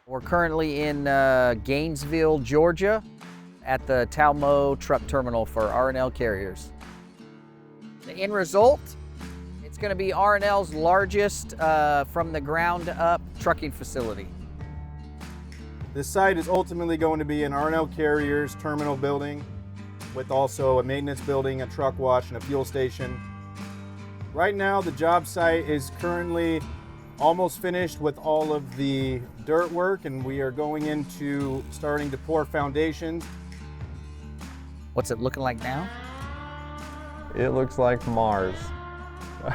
We're currently in Gainesville, Georgia, at the Talmo truck terminal for LCarriers. The end result, it's going to be R&L's largest from the ground up trucking facility. This site is ultimately going to be an LCarriers terminal building with also a maintenance building, a truck wash, and a fuel station. Right now, the job site is currently almost finished with all of the dirt work, and we are going into starting to pour foundations. What's it looking like now? It looks like Mars.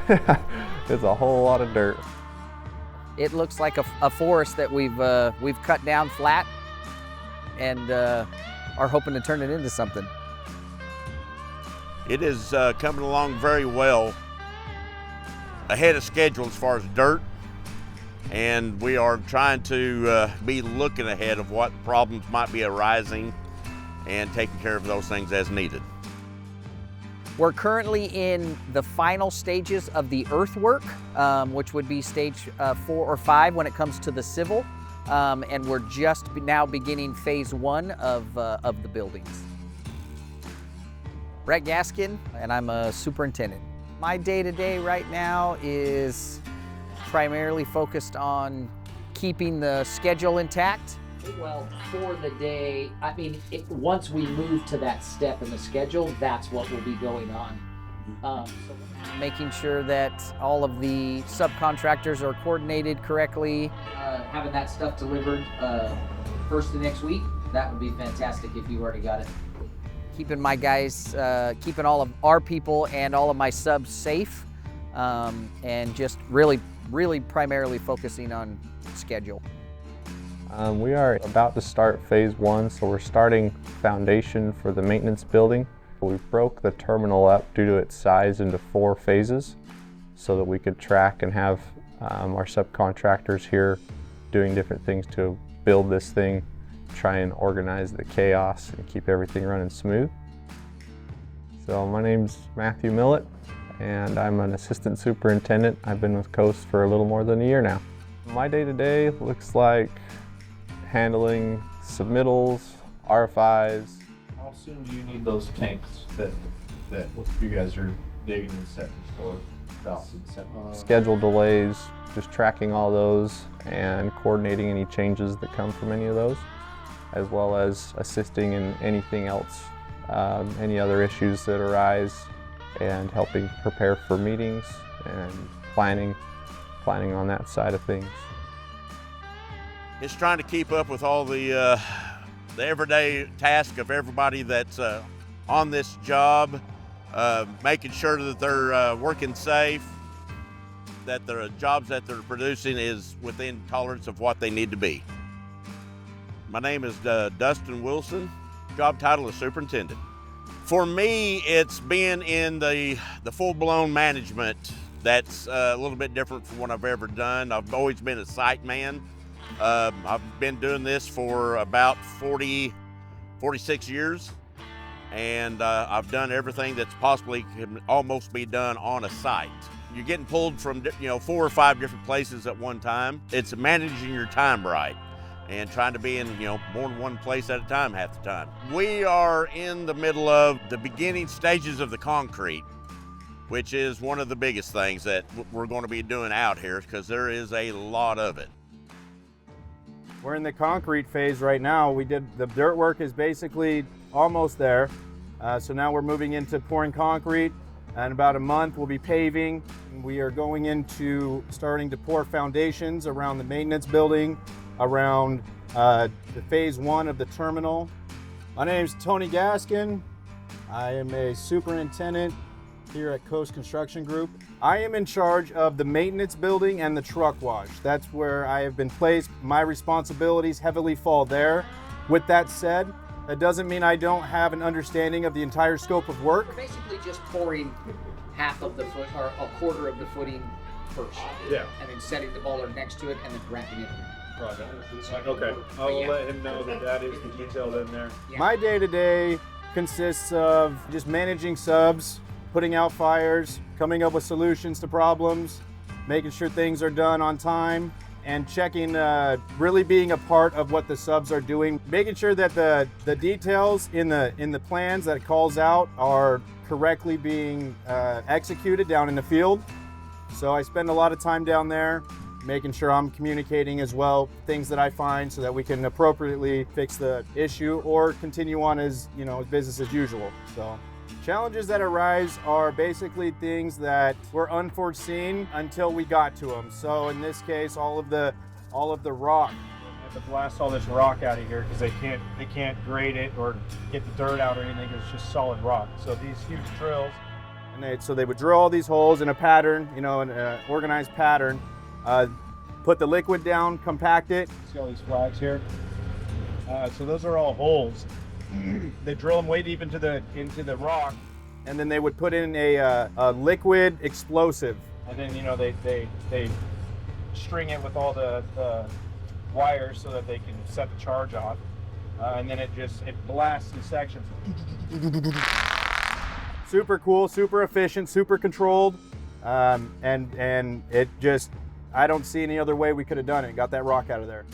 It's a whole lot of dirt. It looks like a forest that we've cut down flat and are hoping to turn it into something. It is coming along very well, ahead of schedule as far as dirt, and we are trying to be looking ahead of what problems might be arising and taking care of those things as needed. We're currently in the final stages of the earthwork, which would be stage 4 or 5 when it comes to the civil, and we're just now beginning phase 1 of the buildings. Brett Gaskin, and I'm a superintendent. My day-to-day right now is primarily focused on keeping the schedule intact. Well, for the day, I mean, once we move to that step in the schedule, that's what will be going on. Making sure that all of the subcontractors are coordinated correctly. Having that stuff delivered first of next week, that would be fantastic if you already got it. Keeping my guys, keeping all of our people and all of my subs safe, and just really primarily focusing on schedule. We are about to start phase 1, so we're starting foundation for the maintenance building. We broke the terminal up due to its size into 4 phases so that we could track and have our subcontractors here doing different things to build this thing, try and organize the chaos and keep everything running smooth. So my name's Matthew Millett, and I'm an assistant superintendent. I've been with Coast for a little more than a year now. My day-to-day looks like handling submittals, RFIs. How soon do you need those tanks that you guys are digging and setting for? Schedule delays, just tracking all those and coordinating any changes that come from any of those, as well as assisting in anything else, any other issues that arise, and helping prepare for meetings and planning on that side of things. It's trying to keep up with all the everyday task of everybody that's on this job, making sure that they're working safe, that the jobs that they're producing is within tolerance of what they need to be. My name is Dustin Wilson, job title is superintendent. For me, it's been in the full-blown management that's a little bit different from what I've ever done. I've always been a site man. I've been doing this for about 46 years, and I've done everything that's possibly can almost be done on a site. You're getting pulled from 4 or 5 different places at one time. It's managing your time right and trying to be in more than one place at a time half the time. We are in the middle of the beginning stages of the concrete, which is one of the biggest things that we're going to be doing out here because there is a lot of it. We're in the concrete phase right now. The dirt work is basically almost there. So now we're moving into pouring concrete. In about a month, we'll be paving. We are going into starting to pour foundations around the maintenance building, around the phase 1 of the terminal. My name is Tony Gaskin. I am a superintendent here at Coast Construction Group. I am in charge of the maintenance building and the truck wash. That's where I have been placed. My responsibilities heavily fall there. With that said, that doesn't mean I don't have an understanding of the entire scope of work. We're basically just pouring half of the foot or a quarter of the footing first. Yeah. And then setting the baller next to it and then wrapping it. Okay. I will let him know that is the detail in there. Yeah. My day-to-day consists of just managing subs, putting out fires, coming up with solutions to problems, making sure things are done on time, and checking, really being a part of what the subs are doing, making sure that the details in the plans that it calls out are correctly being executed down in the field. So I spend a lot of time down there making sure I'm communicating as well things that I find so that we can appropriately fix the issue or continue on as, you know, business as usual. So challenges that arise are basically things that were unforeseen until we got to them. So in this case, all of the rock. To blast all this rock out of here because they can't grade it or get the dirt out or anything. It's just solid rock. So these huge drills. And so they would drill all these holes in a pattern, you know, in an organized pattern. Put the liquid down, compact it. See all these flags here? So those are all holes. They drill them way deep into the rock, And then they would put in a liquid explosive. and then you know they string it with all the wires so that they can set the charge off, and then it blasts in sections. Super cool, super efficient, super controlled, and it just, I don't see any other way we could have done it. Got that rock out of there.